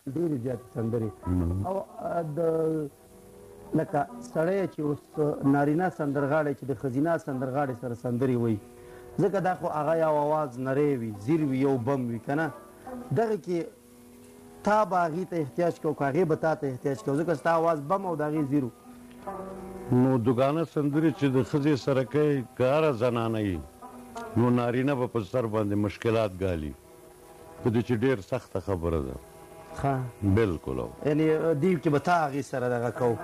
ډېرې زیاتې سندرې او د لکه سړی چې اوس نارینه سندرغاړی چې د ښځینه سندرغاړې سره سندرې وایي ځکه دا خو هغه یو اواز نری وي زیر وي یو بم وي که نه دغه کې تا به هغې ته احتیاج کوو که هغې به تا ته احتیاج کوو ځکه ستا اواز بم او د هغې زیر و نو دوګانه سندرې چې د ښځې سره کوي که هره زنانه وي نو نارینه به په سر باندې مشکلات ګالي په دې چې ډېر سخته خبره ده بالکل یعنې دې کې به تا هغې سره دغه کوو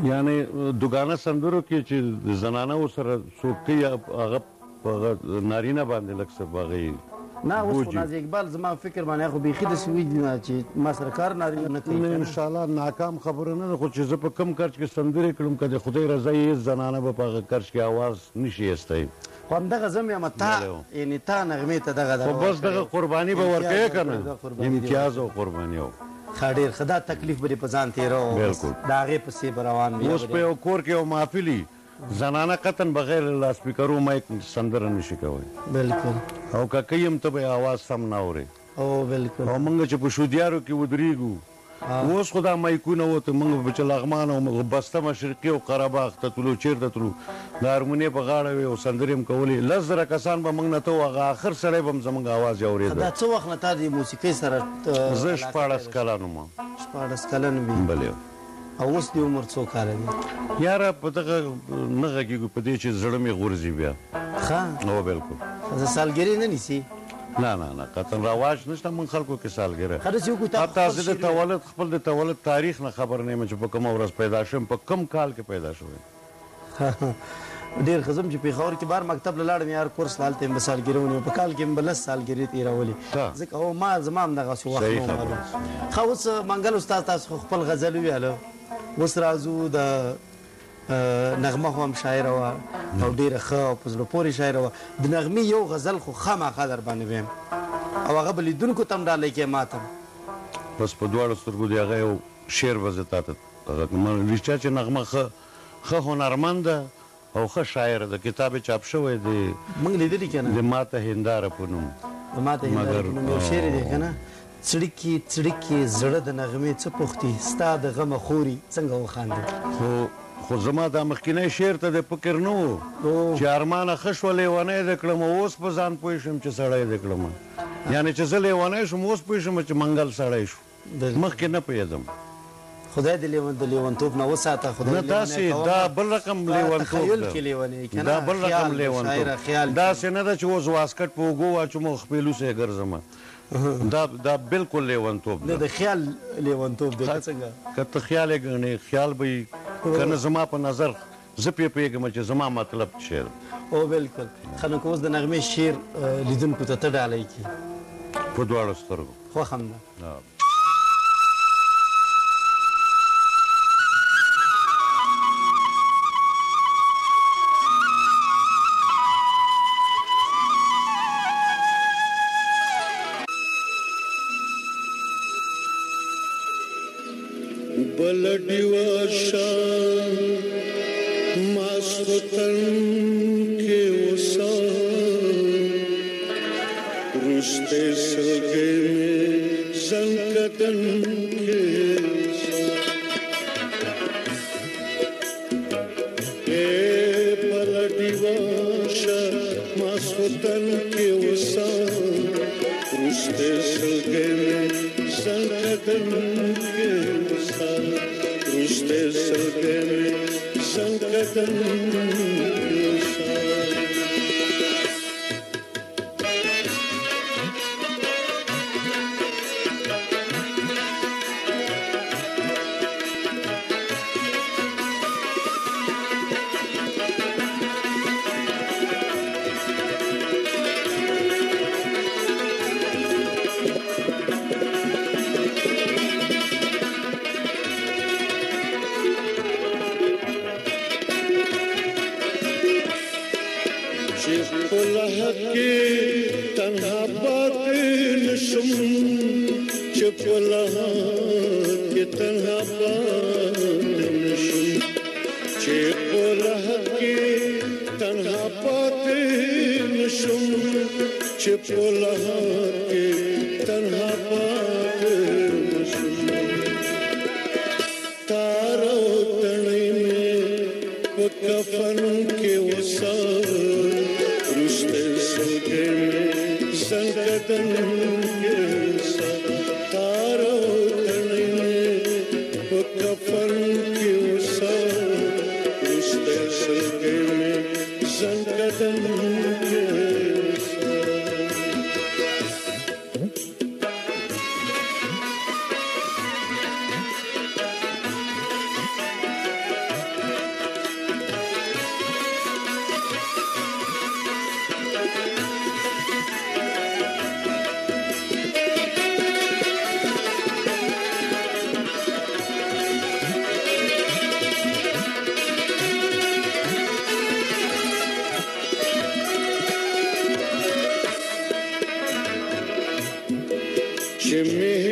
یعنې دوګانه سندرو کې چې د زنانو سره څوک کوي هغه په نارینه باندې لږ څه به هغې نه اوس خو نازي اقبال زما فکر باندې خو بیخي داسې وي چې ما سره کار نارینه نه کوي انشاءالله ناکام خبره نه ده خو چې زه په کم کرچ کې سندرې کړم که د خدای رضا یې هېڅ زنانه به په هغه کرچ کې آواز نشي ایستی خو همدغه زه مې یم تا یعنې تا نغمې ته دغه خو بس دغه قرباني به ورکوې که نه امتیاز او قرباني او ښه ډېر ښه دا تکلیف به دې په ځان تېره بالکل د هغې پسې به روان وي اوس په یو کور کې یو محفلي زنانه قطن بغیر لاسپیکرو مایک سندره نشي کوی بالکل او که کوي هم ته به یې اواز سم نه اورې او بالکل او موږ چې په شودیارو کې ودرېږو اوس خو دا مایکونه وته موږ به چې لغمان او بسته مشرقي او قرهباغ ته تلو چېرته تلو د هارمونۍ په غاړه وې او سندرې هم کولې 10,000 کسان به موږ نه ته و هغه آخر سړی به هم زموږ اواز یې اورېده دا څه وخت نه تا د موسیقۍ سره زه 14 کلن وم 14 کلن وي بلې او اوس دې عمر څو کاله دی یاره په دغه نه غږېږو په دې چې زړه مې غورځي بیا ښه او بالکل زه سالګرې نه نیسي نه نه نه قطن رواج نشته موږ خلکو کې سالګره داسې وکړو حتی زه د تولد خپل د تولد تاریخ نه خبر نه یم چې په کومه ورځ پیدا شوم په کوم کال کې پیدا شوی ډېر ښه زه هم چې پېښور کې بار مکتب له لاړم یار کورس له هلته یم به سالګرې ونیو په کال کې م به 10 سالګرې تېرولې ځکه او زما هم دغسې وخت نه و معلوم ښه اوس منګل استاد تاسو خو خپل غزل وویاله اوس راځو د نغمه خو هم شاعره وه او ډېره ښه او په زړه پورې شاعره وه د نغمې یو غزل خو خامخا در باندې ویم او هغه به لیدونکو ته هم ډالۍ کړې ما ته بس په دواړو سترګو د هغه یو شعر به زه تا ته رښتیا چې نغمه ښه هنرمند ده او ښه شاعره ده کتاب یې چاپ شوی دی موږ لیدلي که نه د ماته هنداره په نوم د ماته هنداره په نوم یو شعر دی که نه څړیکې څړیکې زړه د نغمې څه پوښتي ستا د غمه خوري څنګه وخاندي خو زما دا مخکینی شعر ته د فکر نه و چې ارمانه ښه شوه لیونی دې کړم اوس په ځان پوه شم چې سړی دې کړم یعنې چې زه لیونی شم اوس پوه شم چې منګل سړی شو مخکې نه پوهېدم خدای دې د لیونتوب نه وساته نه داسې دا بل رقم لیونتوب ده دا بل رقم لیونتوب داسې نه ده چې اوس واسکټ په اوږو واچوم او خپېلو سې ګرځم دا بالکل لیونتوب ده د خیال لیونتوب دی څنګه که ته خیال یې ګڼې خیال به یي که نه زما په نظر زه پرې پوهېږم چې زما مطلب شعر او بالکل ښه نو که اوس د نغمې شعر لیدونکو ته ته ډالۍ کړي په دواړو سترګو خوښ هم ده بلډیوا شان ماسوتن کې وسا رشته سلګې مې زنکدن کې بلډیوا شان ماسوتن کې وسا رشته سلګې مې زنکدن کې رشته سلګې زنکدن تنها پاتې نشم چې په لحد کې تنها پاتې نشم چې په لحد کې تنها پاتې نشم چې په لحد کې تنها پاتې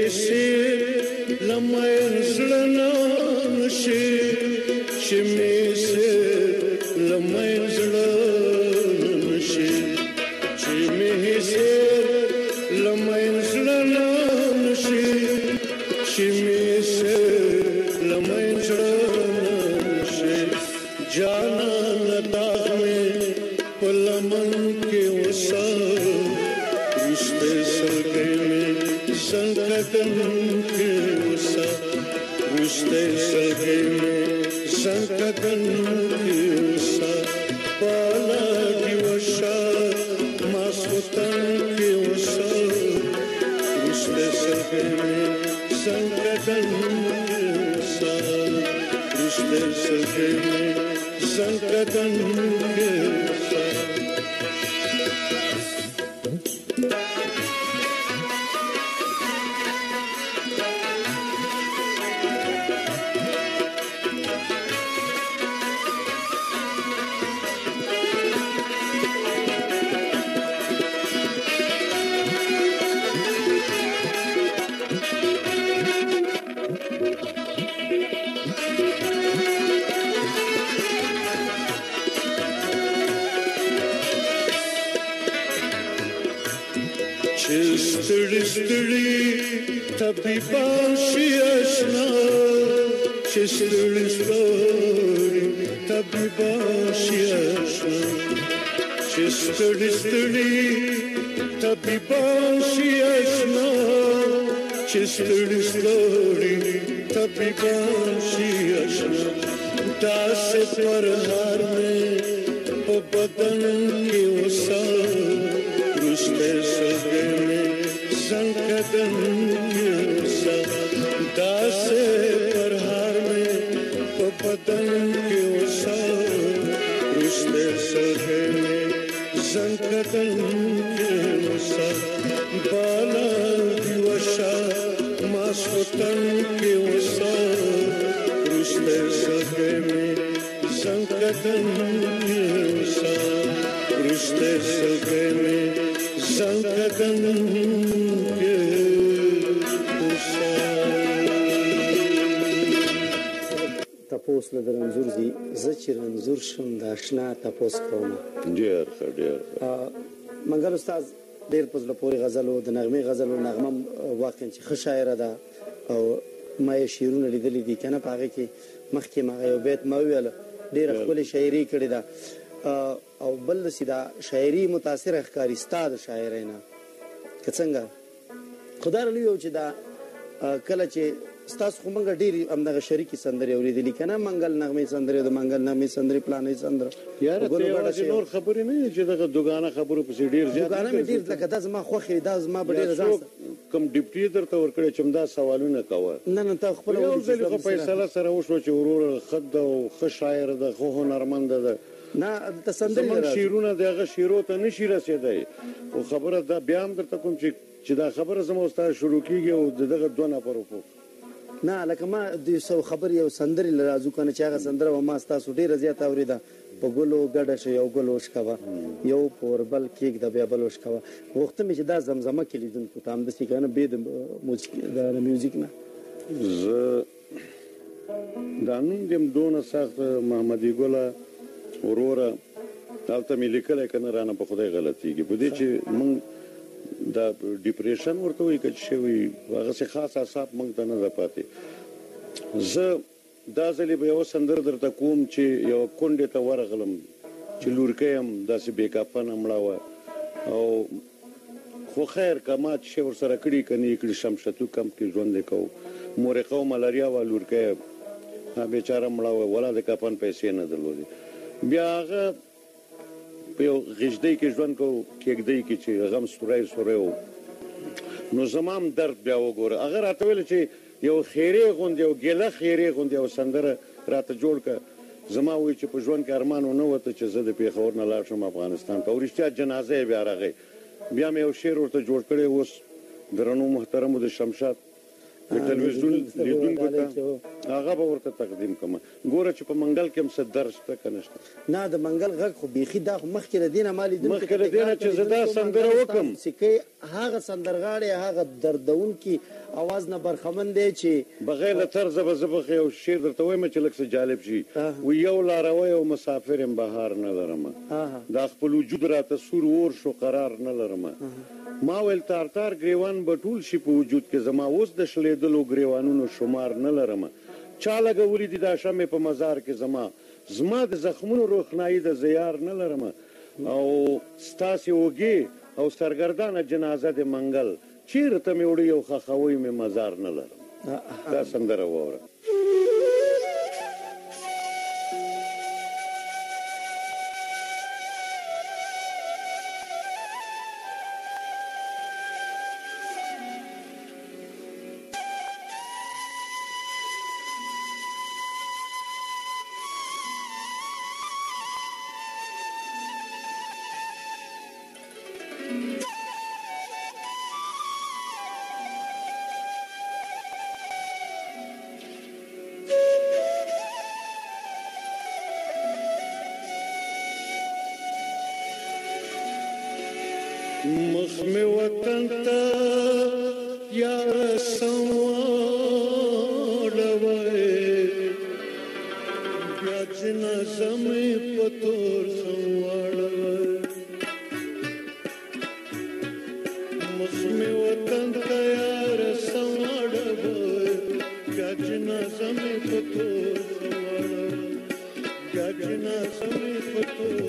هسیر لمین زلنا نشی چې می سیر لمین زلنا نشي چې می سیر لمین زلنا نشي چې می سیر لمین زلنا نشي جانا نتاغ میں پلمن کے وسار رشتے سلگے میں سنکتن کے وسار رشتے سلگے میں سنکتن کے وسار بالا کی وشار ماسوتن کے وسار رشتے سلگے میں سنکتن کے وسار رشتے سلگے میں سنکتن کے وسار ستړي ستړي طبيبان شي آشنا چې ستړي ستړي طبيبان شي آشنا چې ستړي ستړي طبيبان شي آشنا چې ستړي ستړي طبيبان شي آشنا داسې پر هار مې په بدن کې وسار رشتے سلگے میں سنکتن کے وسار داسے پرہار میں بدن کے وسار رشتے سلگے میں سنکتن کے وسار بالا کی وشا ماسوتن کے وسار رشتے سلگے میں سنکتن کے وسار رشتے سلگے میں سنکتن کے تپوس له رنځور دي زه چې رنځور شم د آشنا تپوس کوم ډېر ښه منګل استاد ډېر په زړه پورې غزل و د نغمې غزل و نغمه واقعا چې ښه شاعره ده او ما یې شعرونه لیدلي دي که نه په هغې کې مخکې ما یو بیت ما وویله ډېره ښکلې شاعري کړې ده او بل داسې دا شاعري متاثره ښکاري ستا د شاعرۍ نه که څنګه خو دا لوی و چې دا کله چې ستاسو خو موږ ډېرې همدغه شریکې سندرې اورېدلي که نه منګل نغمې سندرې د منګل نغمې سندرې پلانۍ سندره یاره ته یوازې نور خبرې نه دي چې دغه دوګانه خبرو پسې ډېر زیات دوګانه مې ډېر لکه دا زما خوښې دا زما به ډېره ځان کوم ډیپټي درته ورکړی چې همدا سوالونه کوه نه تا خپله یو ځل خو فیصله سره وشوه چې وروره ښه ده او ښه شاعر ده ښه هنرمنده ده نه ته سندرې زموږ شعرونه د هغه شعرو ته نشي رسېدی خو خبره دا بیا هم درته کوم چې دا خبره زما ستا شروع کېږي او د دغه دوه نفرو په نه لکه ما د یو خبرې یو سندرې له راځو که نه چې هغه سندره به ما ستاسو ډېره زیاته اورېده په ګلو ګډه شه یو ګل وشکوه یو پور بل کېږده بیا بل وشکوه غوښته مې چې دا زمزمه کې لیدونکو ته همداسې که نه بې د میوزیک نه زه دا نوم دې م دونه سخت محمدي ګله وروره هلته مې لیکلی که نه رانه په خدای غلطېږي په دې چې موږ دا ډیپریشن ورته وایي که څه شی وایي هغسې خاص اعصاب موږ ته نه ده پاتې زه دا ځلې به یوه سندره درته کوم چې یوه کونډې ته ورغلم چې لورکۍ یم داسې بې کفنه مړه وه او خو خیر که ما چې شی ورسره کړي که نه یې کړي شمشتو کمپ کې ژوند یې کوو مورقه و ملاریا وه لورکۍ بېچاره مړه وه ولا د کفن پیسې نه درلودې بیا هغه په یو غږدۍ کې ژوند کوو کېږدۍ کې چې غم سوری سوری و نو زما هم درد بیا وګوره هغه راته ویل چې یو خیرې غوندې یو ګیله خیرې غوندې یو سندره راته جوړ کړه زما وایي چې په ژوند کې ارمان ونه وته چې زه د پېښور نه لاړ شم افغانستان ته او رښتیا جنازه یې بیا راغی بیا مې یو شعر ورته جوړ کړی اوس درنو محترمو د شمشاد د تلویزیون لیدونکو ته هغه به ورته تقدیم کوم. ګوره چې په منګل کې هم څه درس ته که نشته. نه د منګل غږ خو بیخي دا خو مخکې له دې نه ما لیدونکي مخکې له دې نه چې زه دا سندره وکړم موسیقۍ هغه سندرغاړی هغه دردونکي اواز نه برخمن دی چې بغیر له طرزه به زه به یو شعر درته وایم چې لږ څه جالب شي. و یو لاروی او مسافر یم بهار نه لرمه، دا خپل وجود راته سور اور شو قرار نه لرمه. ما ویل تار ګریوان به ټول شي په وجود کې زما، اوس د شلېدلو ګریوانونو شمار نه لرمه. چا لګولي دي دا شمې په مزار کې زما د زخمونو روښنایي د زیار نه لرمه. او ستاسې اوږې او سرګردانه جنازه د منګل، چیرته مې وړي او خښوی مې مزار نه لرم. دا سندره واوره. مخ می وطن ته یار سواړوي، بیا جنازه مې په تور سواړوي. مخ می وطن ته یار سواړوي، بیا جنازه مې په تور سواړوي، بیا جنازه مې په تور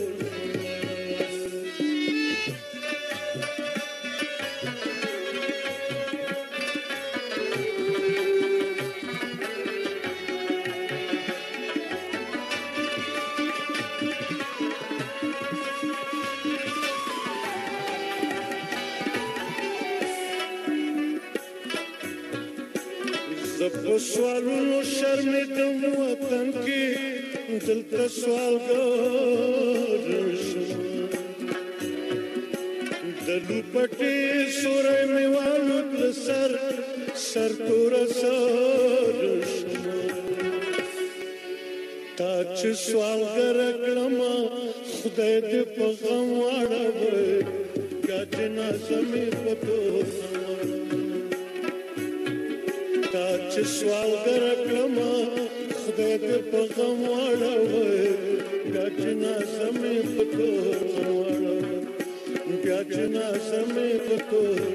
په سوالونو شرمېدم وطن کې دلته سوالګار شم. د لوپټې سوری مې والوت له سر توره سر شم. تا چې سوالګره کړمه خدای دې په غم واړوي، بیا جنازه مې په تور تا چې سوالګره کړمه خدای دې په غم واړوي، بیا جنازه مې په تور واړوي، بیا جنازه مې په تور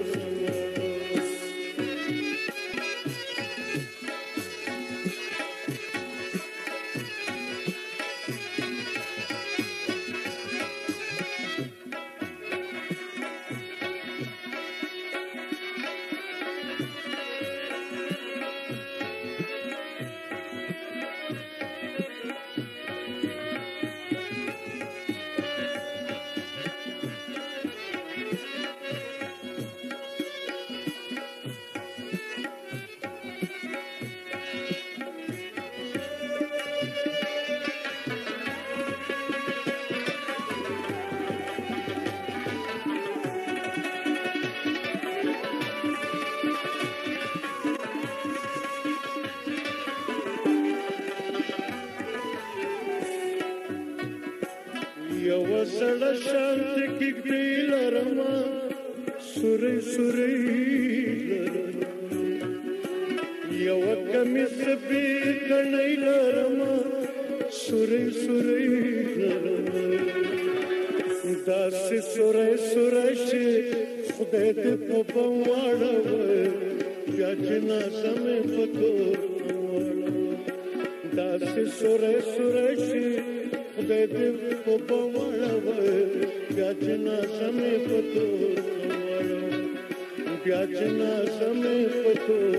یو سړه شانت کېږدۍ لرمه، سورۍ سورۍ لرمه. یوه کمیس بې کڼۍ لرمه، سورۍ سورۍ لرمه. داسې سورۍ سورۍ چې خدای دې په بم واړوي، بیا جنازه مې په تور واړوي. داسې سورۍ سورۍ چې خدای دې په بم واړوي، بیا جنازه مې په تور واړوي، بیا جنازه مې په تور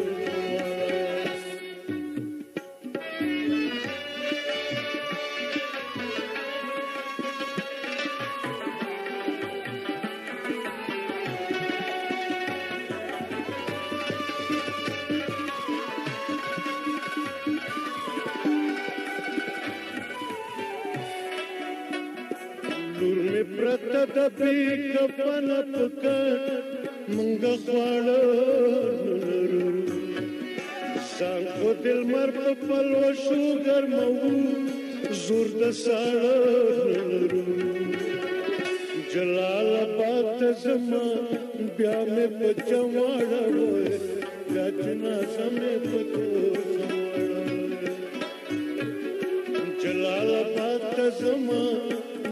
لور مې پرته د بې کفنه په کټ، موږ خواړه نه لرو. خو دل مر په پلو شو ګرمو زور د ساړه جلال آباد ته زما بیا مې په چواړه وای بیا جنازه مې په تور جلال آباد ته زما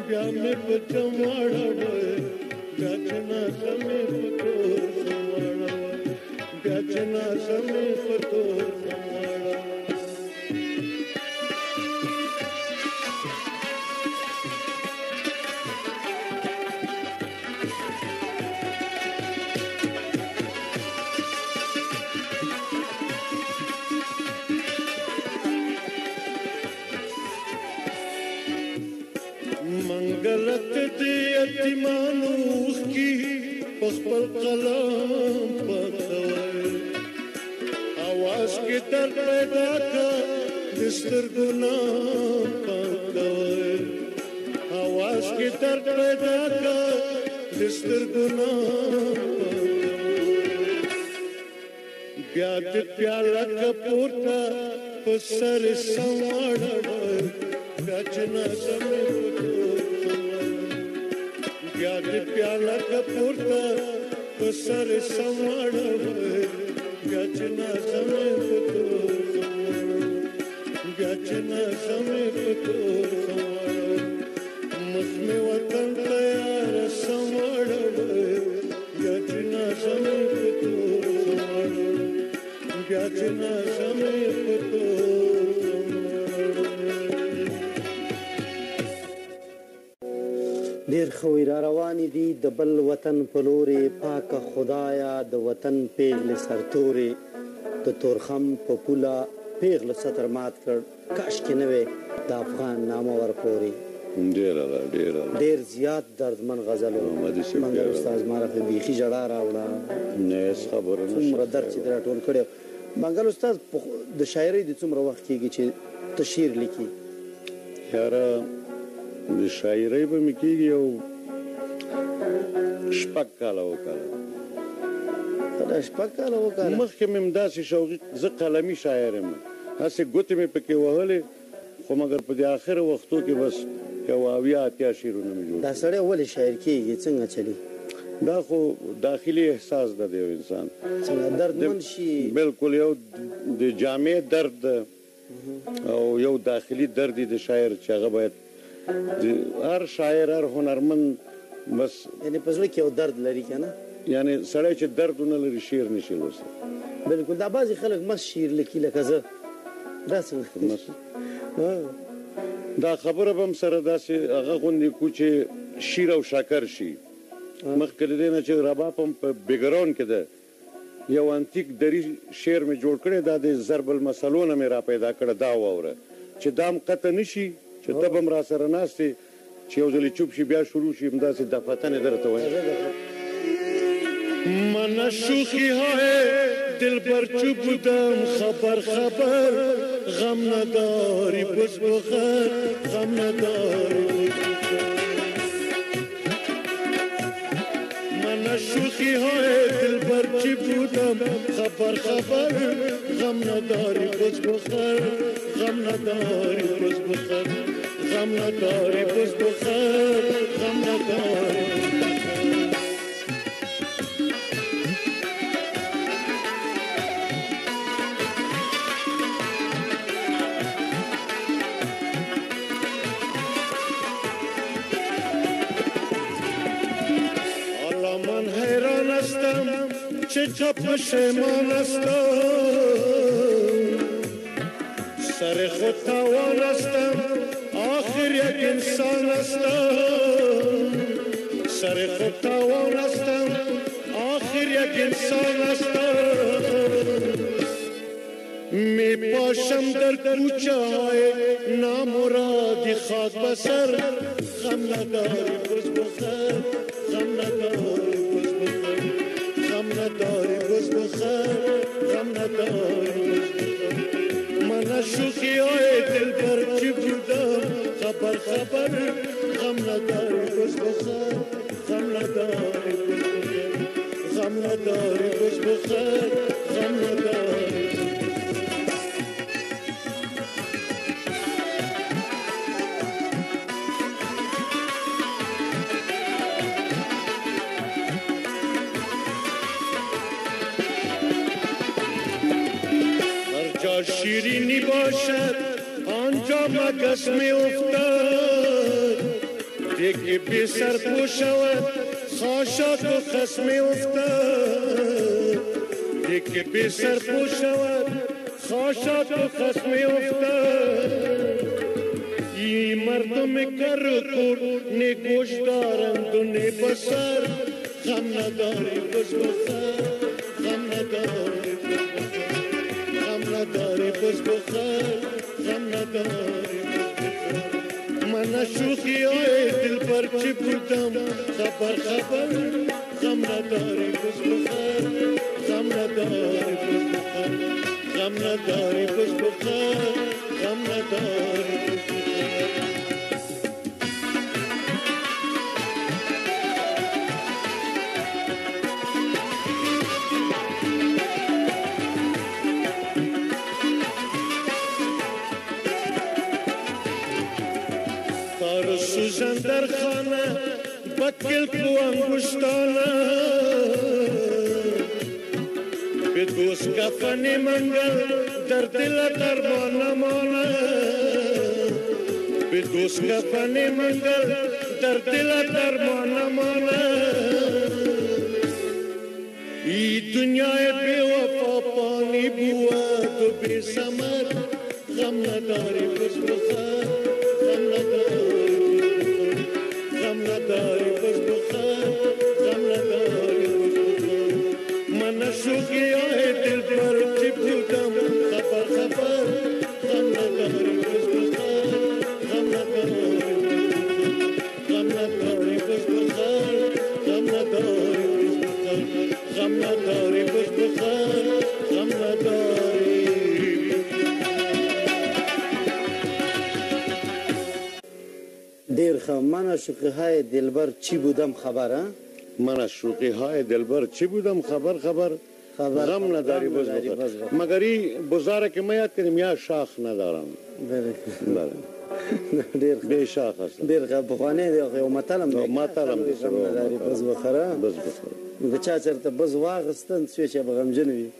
بیا مې په چواړه وای بیا جنازه مې په تور بیا جنازه مې په تور منګلت دې یتیمانو کی خپل قلم پخوي आवाज کې درد پیدا کا دستر ګناه پخوي आवाज کې درد پیدا کا دستر ګناه بیا دې پیاله کپورتا پسر سواړه بیا جنازه مې بیا دې پیاله کپورتا پسر سواړه بیا جنازه مې بیا جنازه مې مخ مې وطن ته یار سواړه بیا جنازه مې بیا جنازه مې ډېر ښه را روانې دي د بل وطن په لورې پاکه خدایا د وطن پیغلې سرتورې د تورخم په پوله پیغله سطر مات کړ کاشکې نه وی د افغان نامه ورپورې ډېر زیات دردمن غزل و منګل استاد ما راته بیخي ژړا راوړه څومره درد چې دې راټول کړی منګل استاد د شاعرۍ د څومره وخت کېږي چې ته شعر لیکي یاره د شاعرۍ به مې کېږي یو 6 کاله وکړه مخکې مې همداسې شوقي زه قلمي شاعر یم هسې ګوتې مې پکې وهلې خو مګر په دې آخره وختو کې بس یو 80 شعرونه مې جوړ دا سړی ولې شاعر کېږي څنګه چلي دا خو داخلي احساس ده د یو انسان څنګه دردمن شي بالکل یو د جامع درد او یو داخلي درد د شاعر چې هغه باید هر شاعر هر هنرمند بس یعنی په زړه کې یو درد لري که نه یعنی سړی چې درد ونه لري شعر نشي لوستی بالکل دا بعضې خلک مست شعر لیکي لکه زه دا څنګه دا خبره به هم سره داسې هغه غوندې کو چې شیر او شکر شي مخکې د دې نه چې رباب هم په بیګراونډ کې ده یو انتیک دری شعر مې جوړ کړی دا د ضرب المثلو نه مې را پیدا کړه دا واوره چې دا هم قطع نه شي چې ته به هم را سره ناستې چې یو ځلې چوپ شي بیا شروع شي همداسې دفتنې درته وایم من شوخی های دل بر چوب بودم خبر غم نداری بس بخیر غم نداری من شوخی های دل بر چوب بودم خبر غم نداری بس بخیر غم نداری بس بخیر غم نداری بس بخیر غم نداری چه پشیمان هستم سر خود توان هستم آخر یک انسان هستم سر خود توان هستم آخر یک انسان هستم می پاشم در کوچه های نامرادی خاک بسر غم نداری بز بخیر غم نداری غم نداری بز بخیر غم نداری من شوخی های دل بر چی بودم خبر غم نداری بز بخیر غم نداری غم نداری بز بخیر غم نداری شیرینی باشد آنجا مگس می افتد دیگه بی سر پو شود خاشاک و خس می افتد دیگه بی سر پو شود خاشاک و خس می افتد این مردم کرکور نه گوش دارند و نه بسر غم نداری بس بخر غم نداری غم نداری بس بخر غم نداری من شوخی های دل پر چی بودم خبر غم نداری بس بخر غم نداری بس بخر غم نداری بس بخر غم نداری بس بخر سوزن در خانه بکل کو انگشتانه به دوست کفنی منگل در دل درمان مانه به دوست کفنی منگل در دل درمان مانه ای دنیای بی وفا پانی بود و بی ثمر غم نداری بس بخر غم نداری غم نداری بس بخر غم نداری بس بخر من شوقی های دل پر چی بودم خبر غم نداری بس بخر غم نداری غم نداری بس بخر غم نداری بس بخر غم نداری بس بخر غم نداری دیر ښه من شوقی های دلبر چی بودم خبر من شوقی های دلبر چی بودم خبر غم نداری بس بخر مگر این بزاره که من یاد کنیم یا شاخ ندارم دیر بے شاخ هستم دیر ښه پخوانی دی یو متل هم متل دی غم نداری بس بخره بس بخر د چا چېرته بز واخیستن څو چې به غمجن وي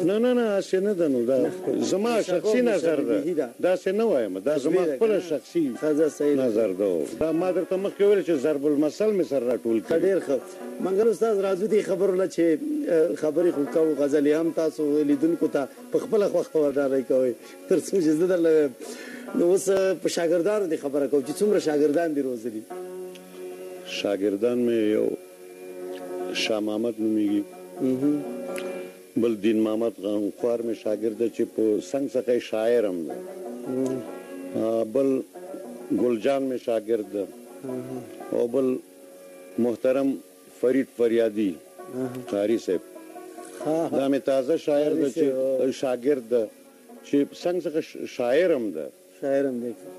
نه هسې نه ده نو دا زما شخصي نظر ده داسې نه وایم دا زما خپله شخصي نظر ده دا ما درته مخکې ویل چې ضرب المثل مې سره راټول کړي ډېر ښه منګل استاد راځو دې خبرو له چې خبرې خو کوو غزلې هم تاسو لیدونکو ته په خپله خوښ خبرداری کوئ تر څو چې زه درله ویم نو اوس په شاګردانو دې خبره کوم چې څومره شاګردان دې روزلي شاګردان مې یو شاه محمد نومیږي بل دین محمد غنخوار مې شاګرد دی چې په څنګ څخه شاعر هم دی بل ګلجان مې شاګرد دی او بل محترم فرید فریادي قاری صاحب دا مې تازه شاعر دی چې شاګرد دی چې څنګ څخه شاعر هم دی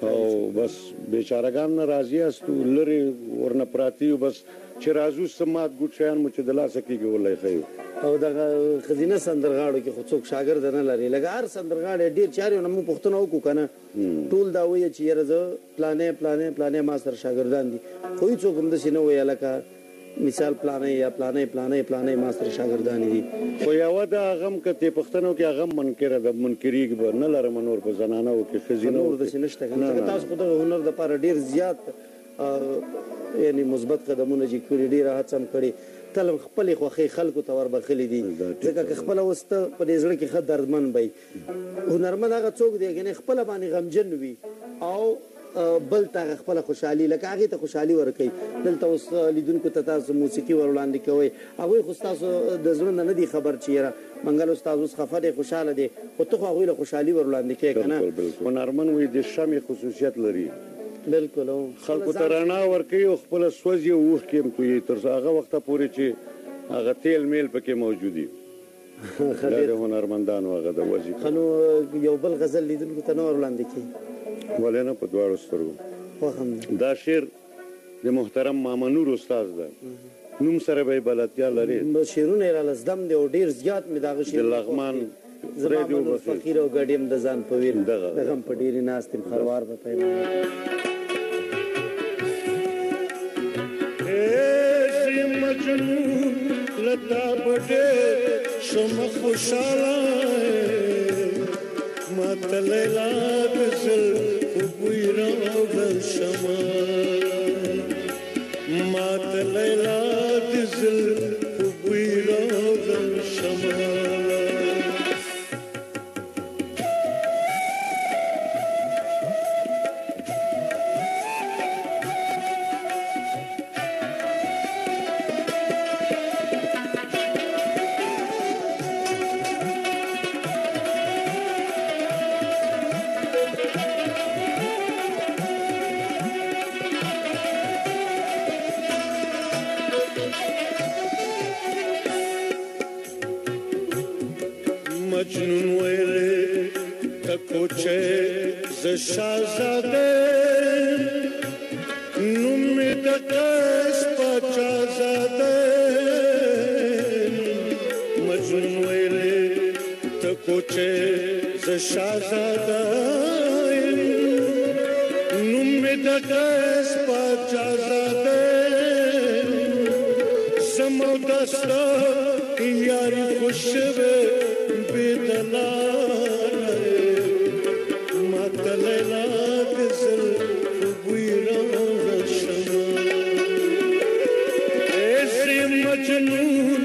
او بس بیچارهګان نه راضي یاستو لرې ورنه پراته یو بس چې راځو سمات ګوټ شیان مو چې د لاسه کېږي ولی ښیو او دغه ښځینه سندرغاړو کې خو څوک شاګرد نه لري لکه هر سندرغاړی ډېر چارې نه موږ پوښتنه وکړو که نه ټول دا وایي چې یاره زه پلانې ما سره شاګردان دي خو هېڅوک هم داسې نه وایي لکه مثال پلانې یا پلانې ما سره شاګردان دي خو یوه د هغه هم که تې پوښتنه وکړي هغه هم منکره ده منکرېږي به نه لرم نور په زنانهو کې ښځینه نور داسې نشته که نه تاسو خو دغه هنر دپاره ډېر زیات یعنې مثبت قدمونه چې کړي ډېره هڅه هم کړې تل خپلې خوښۍ خلکو ته وربخلي دي ځکه که خپله اوس ته په دې زړه کې ښه دردمن به هنرمند هغه څوک دی یعنې خپله باندې غمجن وي او بل ته خپله خوشحالي لکه هغې ته خوشحالي ورکوي دلته اوس لیدونکو ته تاسو موسیقي ور وړاندې کوئ هغوی خو ستاسو د زړه نه دي خبر چې یاره منګل استاد اوس خفه دی خوشحاله دی خو ته خو هغوی له خوشحالي ور وړاندې کوې که نه هنرمند وایي د شمې خصوصیت لري بالکل خلکو ته رڼا ورکوي او خپله سوځي او اوښکې هم تویوي تر هغه وخته پورې چې هغه تیل میل پکې موجود وي دا د هنرمندانو هغه د وظیفه ښه نو یو بل غزل لیدونکو ته نه ور وړاندې کوي ولې نه په دواړو سترګو دا شعر د محترم مامنور استاد ده نوم سره به یې بلدتیا لري شعرونه یې راله زده م دی او ډېر زیات مې د هغه د لغمان زما منور فقیر او ګډ یم د ځان په ویر دغه م په ډېرې ناست یم خروار به پیمانه مجنون لتا بډې شم خوشاله ته لیلا د زلفو بوی راوړل شمه ما ته لیلا د زلفو بوی راوړل شمه مجنون ویلے تکوچے ز شاہزادے نم دقیس پاچا زادے مجنون ویلے تکوچے ز شاہزادے نم دقیس پاچا زادے زمو دستا یاری خوشوے ما ته لیلا د زلفو بوی راوړل شمه ایسې مجنون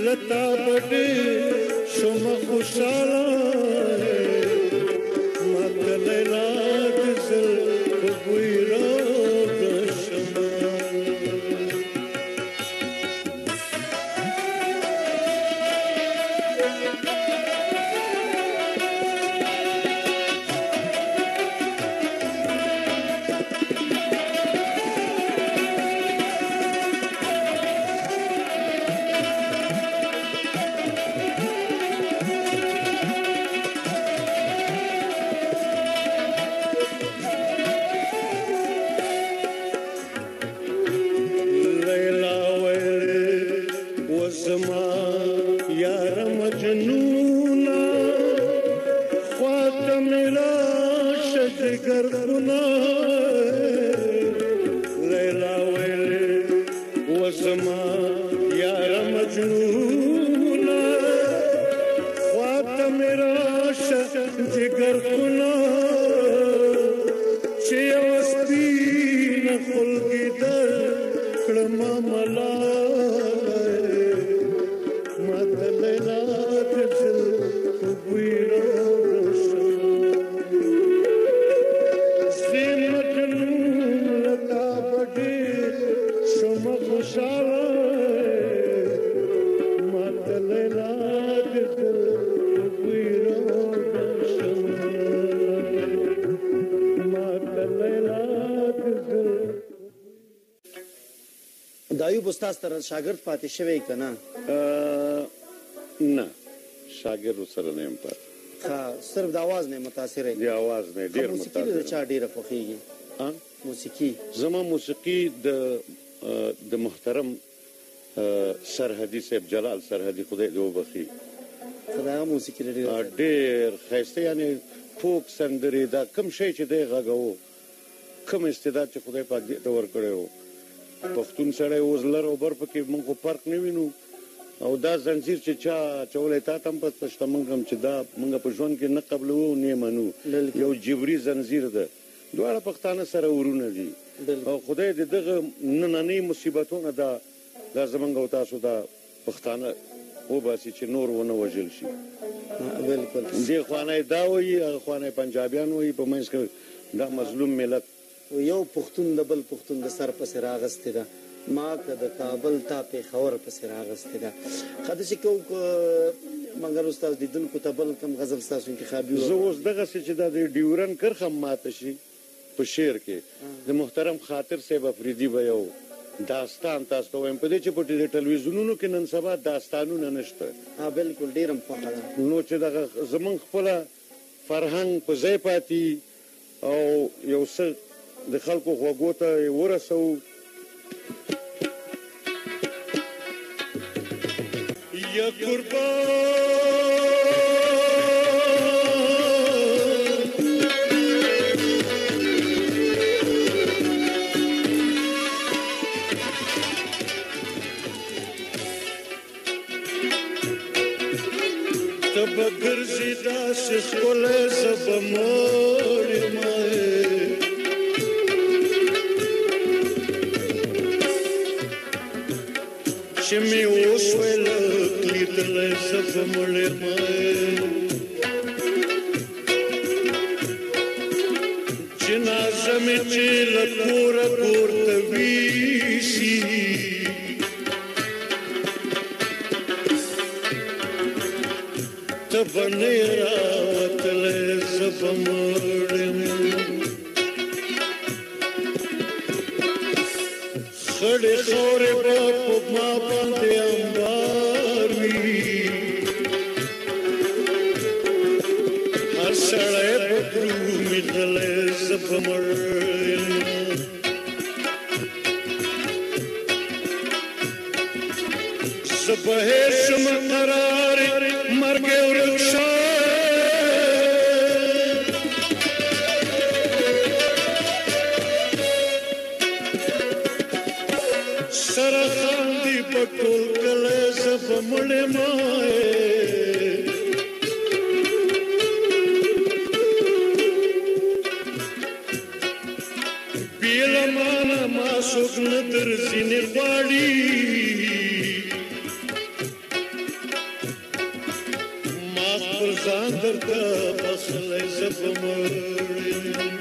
لتا به ډېر شمه خوشحاله ما ته لیلا د زلفو بوی راوړل شمه دایوب استاد سره شاګرد پاتې شوی که نه؟ نه شاګرد ورسره نه یم پاتې صرف د اواز نه متاثر د اواز نه ډېر متاثر موسیقي د چا ډېره خوښېږي؟ موسیقي زما موسیقي د محترم سرحدي صاحب جلال سرحدي خدای دې وبخي د هغه موسیقي ډېر ښایسته یعنې فوک سندرې دا کوم شی چې دی غږوو کوم استعداد چې خدای پاک دې ته ورکړی و پښتون سړی اوس لر او بر پکې موږ خو فرق نه وینو او دا زنځیر چې چا اچولی تا ته هم پته شته موږ هم چې دا موږ په ژوند کې نه قبلوو نه یې منو یو جبري زنځیر ده دواړه پښتانه سره ورونه دي او خدای دې دغه نننۍ مصیبتونه دا زموږ او تاسو دا پښتانه وباسي چې نور ونه وژل شي بالکل دې خوانی دا وایي هغه خوانی پنجابیان وایي په منځ کې دا مظلوم ملت یو پښتون د بل پښتون د سر پسې راغستې ده ما که د کابل تا پېښور پسې راغستې ده ښه داسې کوو که منګل استاد لیدونکو ته بل کوم غزل ستاسو انتخابي زه اوس دغسې چې دا د ډیورن کرښه ماته شي په شعر کې د محترم خاطر صاحب افریدي به یو داستان تاسو ته وایم په دې چې په ټلویزیونونو کې نن سبا داستانونه نشته بالکل ډېر هم خوښه ده نو چې دغه زموږ خپله فرهنګ په ځای پاتې او یو څه د خلکو غوږو ته یې ورسوو یا قربان تب گرز ورځي داسې ښکلی زه به مړ یم چې مې اوس ویلک لیدلی زه به مړ یم جنازه مې چې له کوره پورته ویسي ته به نه یې راوتلی زه به مړ یم خړې خاورې به په ما باندې انبار وي هر سړی به درومي غلی زه به مړ یم زه به هېر شم قرار مرګ یې ورک شه سره خاندي په ټول کلی زه به مړ یم بې له مانه ما څوک نه در ځینې غواړي ما خپل ځان درته بخلی زه به مړ یم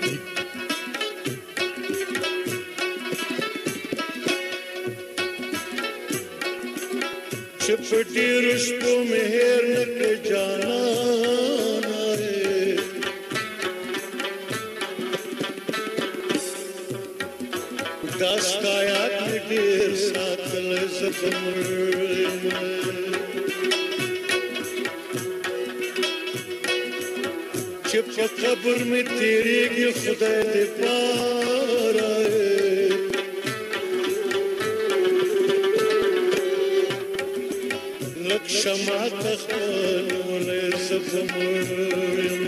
چې په ډېرو شپو مې هېر نه کړې جانانه دا ستا یاد مې ډېر ساتلی زه به مړ یم چې په قبر مې تېرېږي خدای دې پاره لږ شمع ته خپلولی زه به مړ یم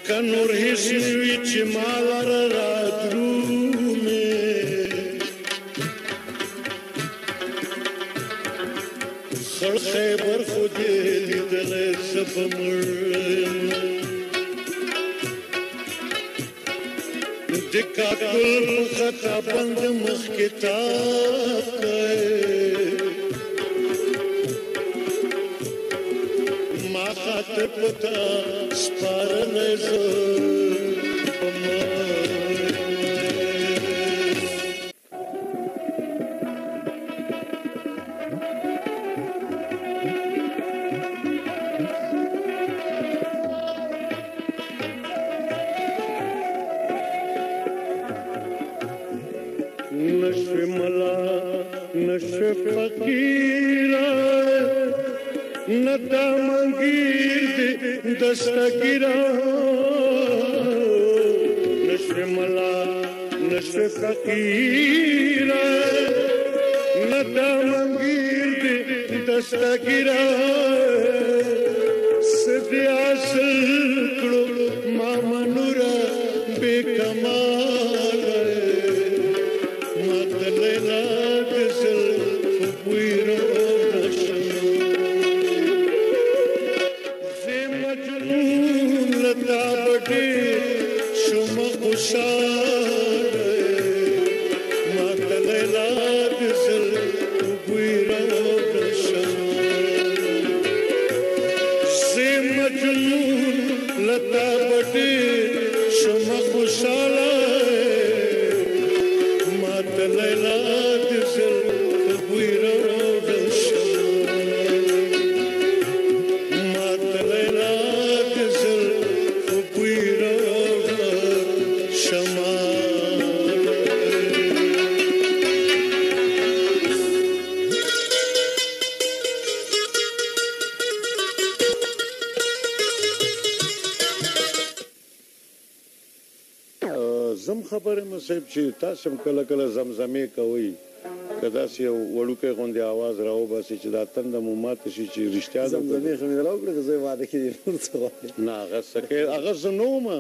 که نور هېڅ نه وي چې ما لره رادرومې خړ خیبر خو دې لیدلی زه به مړ یم د کاکل په خطا بند مخکې تاک ما خاطر په تا سپارلی زه به مړ نشوی ملا نشوی فقیرا نتا منگیر دستگیرا نشوی ملا نشوی فقیرا نتا منگیر دستگیرا سدی اصل کلو ماما نورا بے کمال خبره مصیب چې تاسو کله کله زمزمه کوي کدا سي وړوکه غوندي आवाज راو باسي چې دا تند مو مات شي چې رښتیا ده زمزمه خو مې راوړل زه واده کې نور څه نه هغه سکه هغه زنومه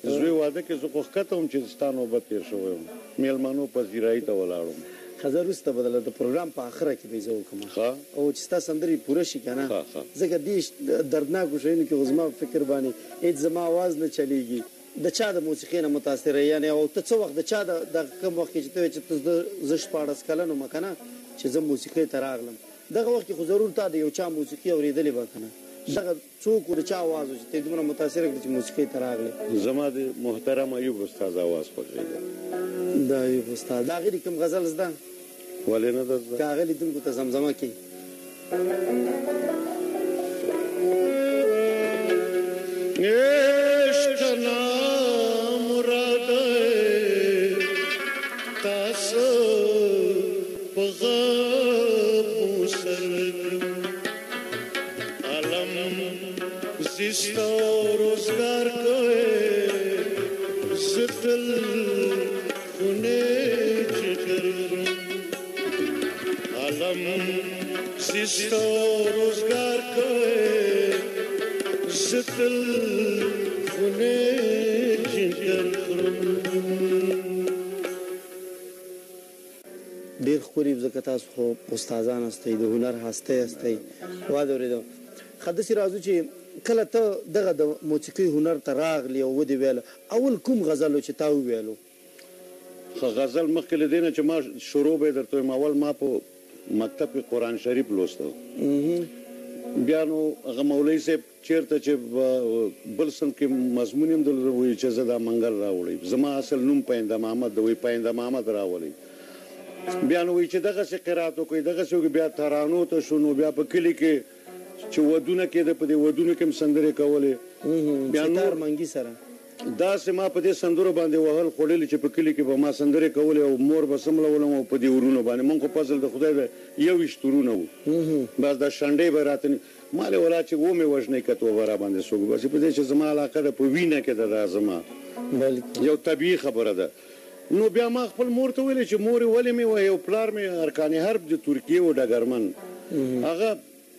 زوی واده کې زه خو ختم چې ستانو به تیر شوم میلمانو پذیرای ته ولاړم خزه وروسته به د پروګرام په اخره کې به زه وکړم او چې ستا سندرې پوره شي که نه ځکه دې دردناکو شیانو کې خو زما په فکر باندې هېڅ زما اواز نه چلیږي د چا د موسیقۍ نه متاثره یعنې او ته څه وخت د چا د کوم وخت کې چې ته وایې چې زه 14 کلن وم که نه چې زه موسیقۍ ته راغلم دغه وخت کې خو ضرور تا د یو چا موسیقي اورېدلې به که نه دغه څوک و د چا اواز و چې ته دومره متاثره کړې چې موسیقۍ ته راغلې زما د محترم ایوب استاد اواز خوښېږي د ایوب استاد د هغې کوم غزل زده ولې نه ده زده که هغه لیدونکو ته زمزمه کوي عشق نامراد تاسو په غبو سر عالم زیستا روزگار کوي زتل خونه چکر عالم زیستا روزگار کوي زتل خونه چکر ډېر ښکلي ځکه تاسو خو استادان هستئ د هنر هستی هستئ واده اورېدو ښه داسې راځو چې کله ته دغه د موسیقي هنر ته راغلې او ودې ویله اول کوم غزل و چې تا وویلو ښه غزل مخکې له دې نه چې ما شروع به یې درته وایم اول ما په مکتب کې قرآن شریف لوسته بیا نو هغه مولوي صاحب چېرته چې بل صنف کې مضمون یې هم دلته وایي چې زه دا منګل راوړئ زما اصل نوم پاینده محمد د وایي پاینده محمد راولئ بیا نو وایي چې دغسې قرات وکړئ دغسې وکړئ بیا ترانو ته شو نو بیا په کلي کې چې ودونه کېده په دې ودونو کې هم سندرې کولې بیا نور منګي سره داسې ما په دې سندرو باندې وهل خوړلې چې په کلي کې به ما سندرې کولې او مور به سملولم او په دې ورونو باندې مونږ خو فضل د خدای د 21 ورونه وو بس دا شنډې به راته ما له ولا چې ومې وژنې کته و را باندې سوګ بس په دې چې زما علاقه ده په وینه کې ده زما یو طبيعي خبره ده نو بیا ما خپل مور ته ویلې چې مور ولې مې وایي او پلار مې ارکان حرب د ترکیه و ډګرمن هغه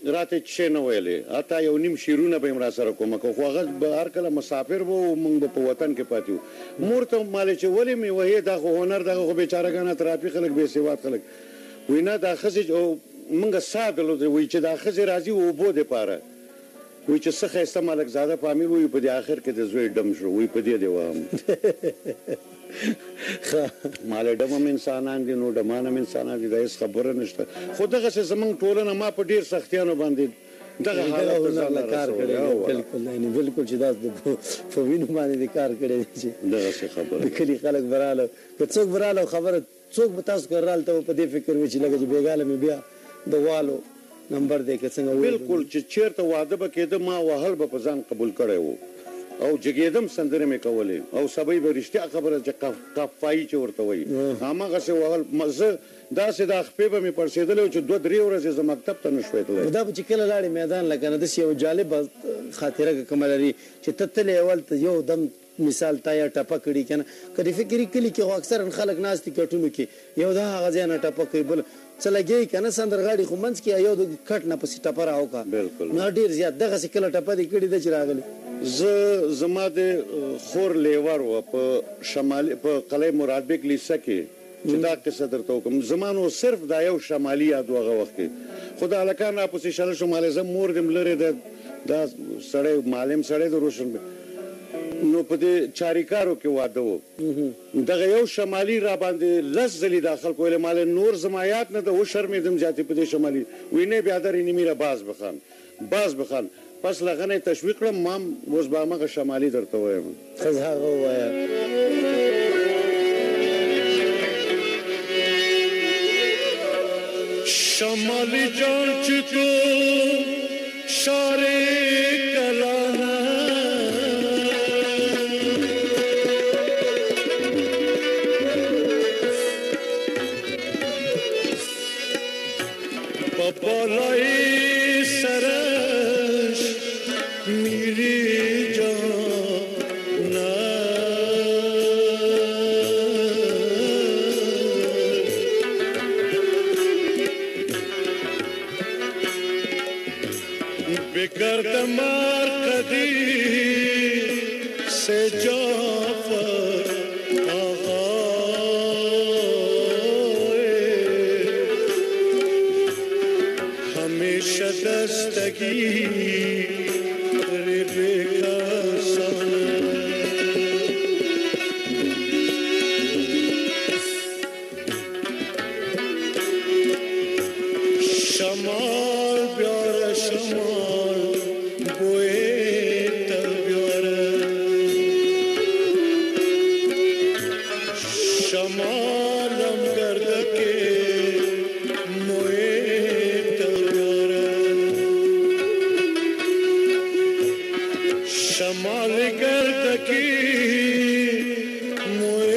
راته چې نه ویلې اته یو نیم شیرونه به را سره کوم خو هغه به هر کله مسافر وو مونږ په وطن کې پاتې وو مور ته مال چې ولې مې وایي دا خو هنر دغه خو بیچارهګانه ترافیک خلک به سیوات خلک وینا دا خزې مونږ ساده وي چې دا خزې راځي او بو د پاره وی چې څه ښایسته ملک زاده پامیر وي په دې آخر کې د زوی ډم شو وی په دې دی وام مال ډم هم انسانان دي نو ډمان هم انسانان دي دا هیڅ خبره نشته خو دغسې زموږ ټولنه ما په ډېر سختیانو باندې دغه حالت ته ځان رسولی بالکل چې دا په وینو باندې دې کار کړی دی چې دغسې خبره د کلي خلک به راله که څوک به راله خبره څوک به تاسو کر راله ته په دې فکر وي چې لکه چې بېګاله مې بیا د والو نمبر دی که څنګه بالکل چې چېرته واده به کېده ما وهل به په ځان قبول کړی و او جګېدم سندرې مې کولې او سبی به رښتیا خبره چې قفایي چې ورته وایي هماغسې وهل زه داسې دا خپې به مې پړسېدلی و چې 2-3 ورځې زه مکتب ته نه شوی تللی دا به چې کله لاړې میدان لکه نه داسې یو جالبه خاطره که کومه لري چې ته تلې اول ته یو دم مثال تا یا ټپه کړي که نه که د فکري کلي کې خو اکثرا خلک ناست دي کټونو کې یو د هغه ځای نه ټپه کوي بل څه لګېږي که نه سندرغاړي خو منځ کې یو د کټ نه پسې ټپه راوکړه نو ډېر زیات دغسې کله ټپه دې کړې ده چې راغلې زما د خور لیور وه په شمالي په قلعه مرادبیګ لیسه کې چې دا قصه درته وکړم زما نو صرف دا یو شمالي یاد و هغه وخت کې خو د هلکان راپسې شاله شو مالې زه مور دې م لرې ده دا سړی معلم سړی د روشن نو په دې چاریکارو کې واده و دغه یو شمالي را باندې 10 ځلې دا خلکو ویلې مالې نور زما یاد نه ده وشرمېدم زیاتې په دې شمالي وی نه بیادرې نیمیره باز بخان پس لغنه تشویق کړم ما اوس به همغه شمالي درته وایم ښځه هغه ووایه شمالی جان چې تو شارې کلانه پپلای سرش میری جانا بگر دمار کدی سے جعفر آغا شدستگی ربکاسانه شمال بیاره شمال بوی تر بیاره شمالم گردکه موی تر بیاره شمال گردکی موی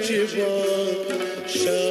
چی باشه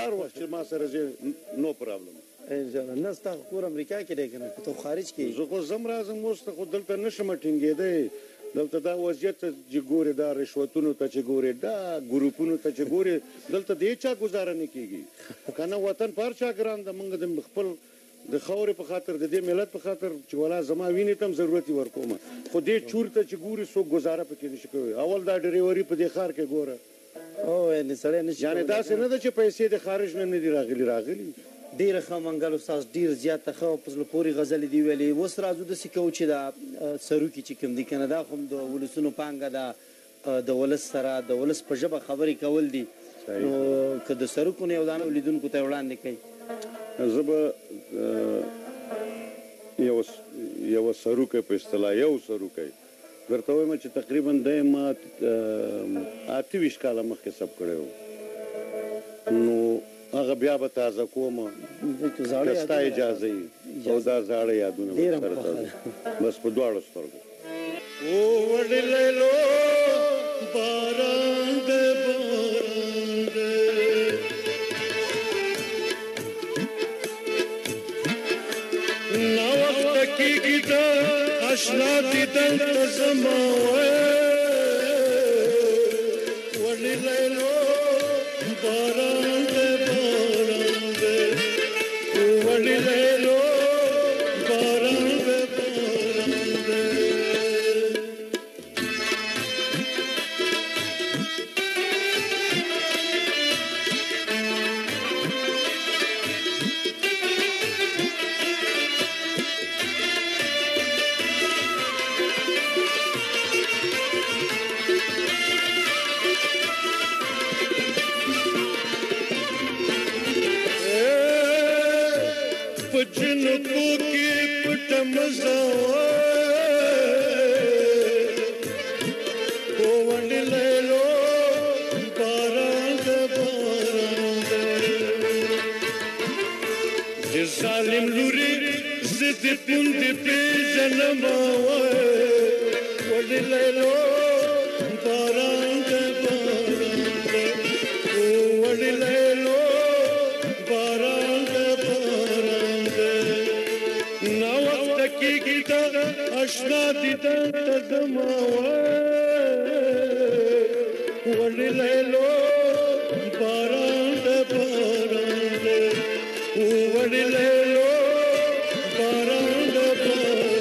هر وخت چې ما سره ځې نو پرابلم انشاءالله. نه ستا کور امریکا کې دی که نه؟ که ته خارج کې زه خو ځم راځم اوس ته خو دلته نشم ټینګېدی دلته دا وضعیت چې ګورې دا رشوتونو ته چې ګورې دا ګروپونو ته چې ګورې دلته د هېچا ګزاره نه کېږي که نه وطن په هر چا ګران ده موږ د خپل د خاورې په خاطر د دې ملت په خاطر چې ولا زما وینې ته هم ضرورت یې ورکومه خو دې چور ته چې ګورې څوک ګزاره پکې نشي کوی اول دا ډریوري په دې ښار کې ګوره یعنې سړی نشي یعنې داسې نه ده چې پیسې د خارج نه دي راغلي ډېره ښه منګل استاد ډېر زیاته ښه او په زړه پورې غزلې دي ویلې اوس راځو داسې کوو چې دا سروکي چې کوم دي که نه دا خو د ولسونو پانګه ده د ولس سره د ولس په ژبه خبرې کول دي نو که د سروکو نه یو دانه لیدونکو ته وړاندې کوي زه به یو سروکی په اصطلاح یو سروکی درته وایم چې تقریبا دی ما 28 کاله مخکې سب کړی و نو هغه بیا به تازه کوم که ستا اجازه وي او دا زاړه یادونه به سره تازه بس په دواړو سترګو وړلو باران د باران د نو وخت کېږي دا اشنا دي دلته زما وړلو باران د باران د وړلو باران د باران د جنکو کی پټ مزا وړلو باران د باران د ظالم لوري زد پوند په جنم وړلو باران د باران د وړلو باران د کېږي دا اشنا دي دلته زما وړلو باران د باران د وړلو باران د باران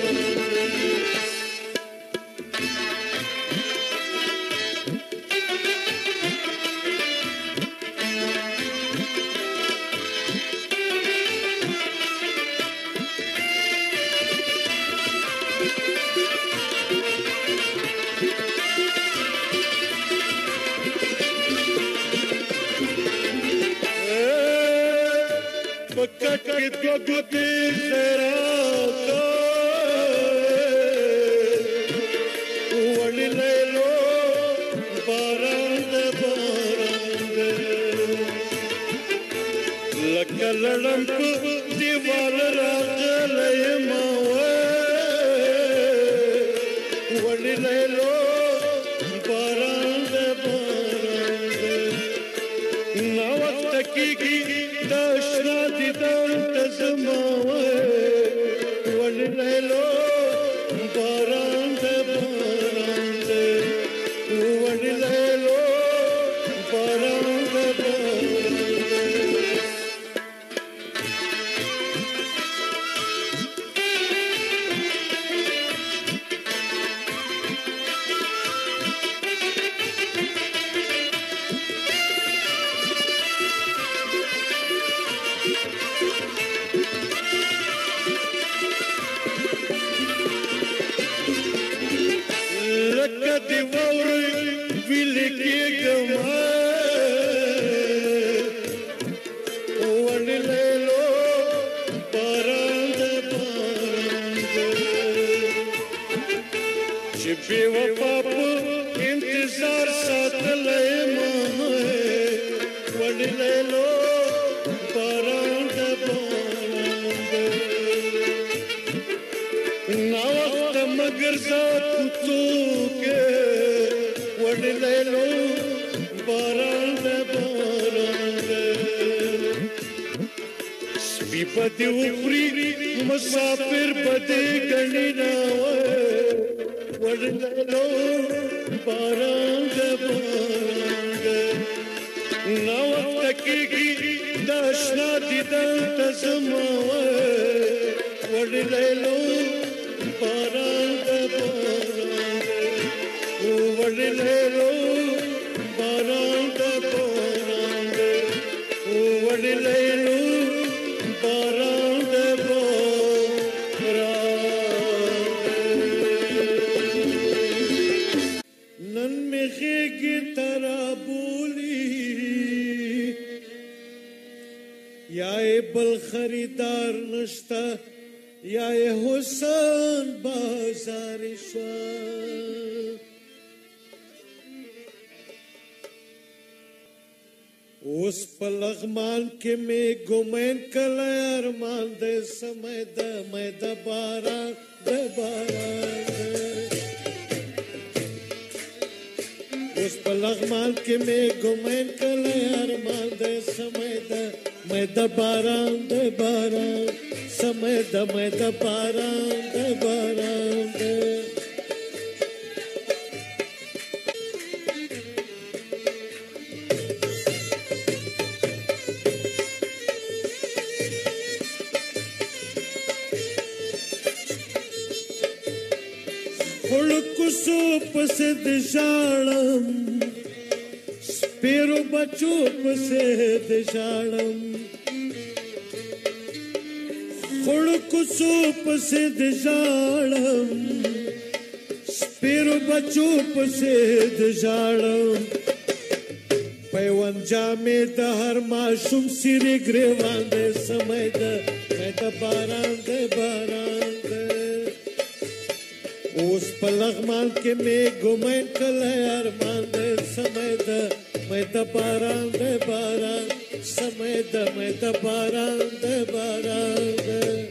گوگتی زراتا وړلو باران د باران د لکه لړم په دیوال راغلی ما وړلو باران د باران د نا وخت کېږي دا شنا دي دلته زما وړلو باران د باران د وړلو باران د باران د دی ووري ویل کېږم وړلو باران د باران د چې بې وفا په انتظار ساتلی ما وړلو باران د باران د ناوخته مگر ذات څوک وړلو باران د باران د سپي په دې وخوري مسافر په دې ګڼي نه وړلو باران د باران د نو تکیږي د آشنا دیدن ته زما وړلو باران د باران د وړلو باران د باران د وړلو باران د نن می خېږي ترا بولی یا بل خریدار نشتا یا حسن بازار شو اوس په لغمان کې می ګومین کله ارمان د سمې د مې د باران د باران اوس په لغمان کې می ګومین کله ارمان د سمې د مې د باران د باران سمې د مې د باران د باران خلکو پسې د ژړم سپیرو بچو پسې د ژړم خلکو پسې د ژړم سپیرو بچو پسې د ژړم پیوند جامې د هر ماشوم سیرې ګریوان د سمې د مې د باران د باران اوس په لغمان کې می ګومین کله ارمان د سمې د مې د باران د باران سمې د مې د باران د باران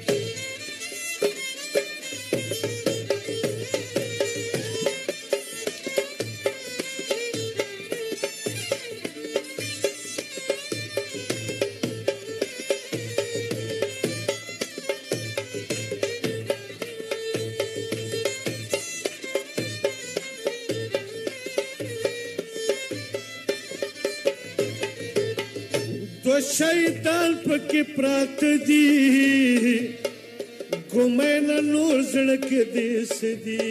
شیطان پکې پرات دي ګومین نور زړک دې سدي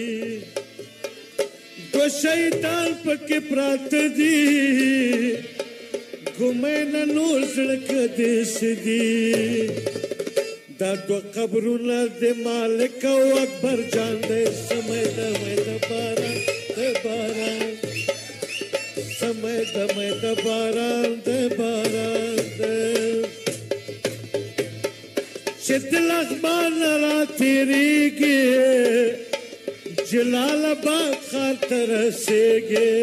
دو شیطان پکې پرات دي ګومین نور زړک دې سدي دا دو قبرونه د مالک او اکبر جان دې سمې د مې د باران د باران سمې د مې د باران د باران چې لغمان را تیریږي جلال آباد ښار ته رسیږي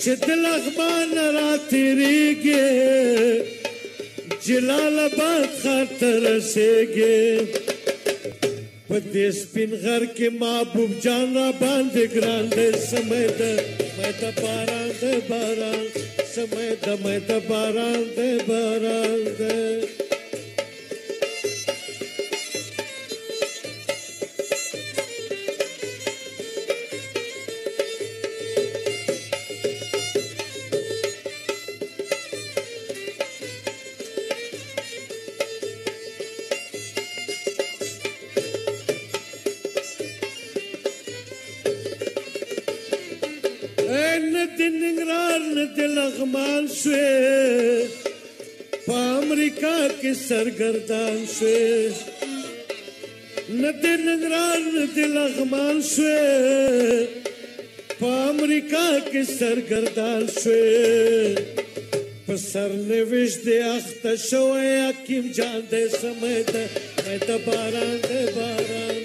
چې لغمان را تیریږي جلال آباد ښار ته رسیږي په دې سپین غر کې محبوب جان را باندې ګران دی سمې د مې د باران د باران سمې د مې د باران د باران لغمان شوے پا امریکا کے سرگردان شوے ندی نگران ندی لغمان شوے پا امریکا کے سرگردان شوے پسر نوش دے اخت شوے حکیم جان دے سمے دے میں دا باران دے باران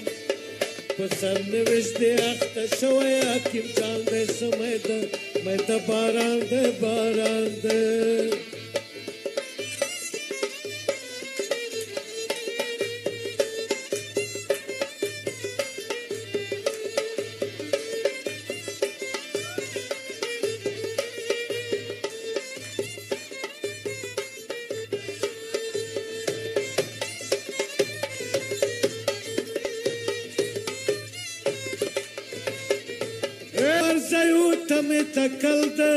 پسر نوش دے اخت شوے حکیم جان دے سمے دے میں دا باران دے باران دے ته مې تکل ده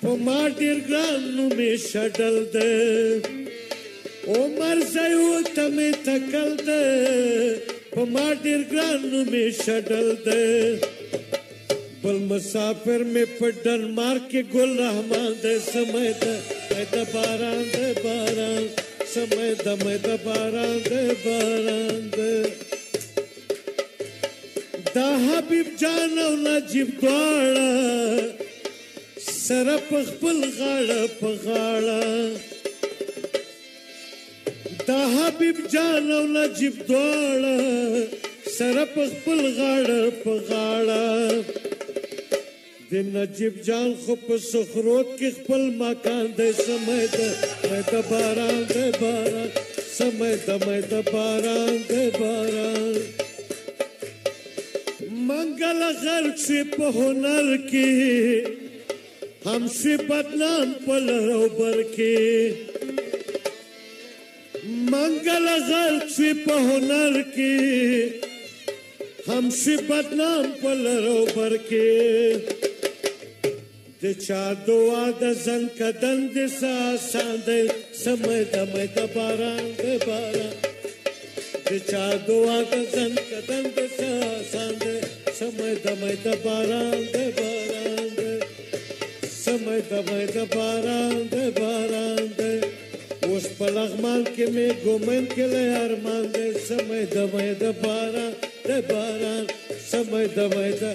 په ما ډېر ګران نومې شډل ده عمر زیو ته مې تکل ده په ما ډېر ګران نومې شډل ده بل مسافر مې په ډنمارک کې ګل رحمان ده سمه ده د باران ده باران سمه ده د باران ده باران ده دا حبیب جان او نجیب دواړه سره په خپل غاړه په غاړه دا حبیب جان او نجیب دواړه سره په خپل غاړه په غاړه د نجیب جان خو په سخروت کې خپل مکان دی سمه ده د باران د باران سمه ده د باران د باران منگل غرق سے په هنر کې हमसे बदनाम पल रोबर के मंगल गल से पहुनर के हमसे बदनाम पल रोबर के de cha doa da zan kadan de sa sande समय दमय da baran de baran de cha doa da zan kadan de sa sande समय दमय da baran de baran de समय दमय da baran de اوس په لغمان کې مې ګومن کې له ارمان de समय दमय da baran समय दमय da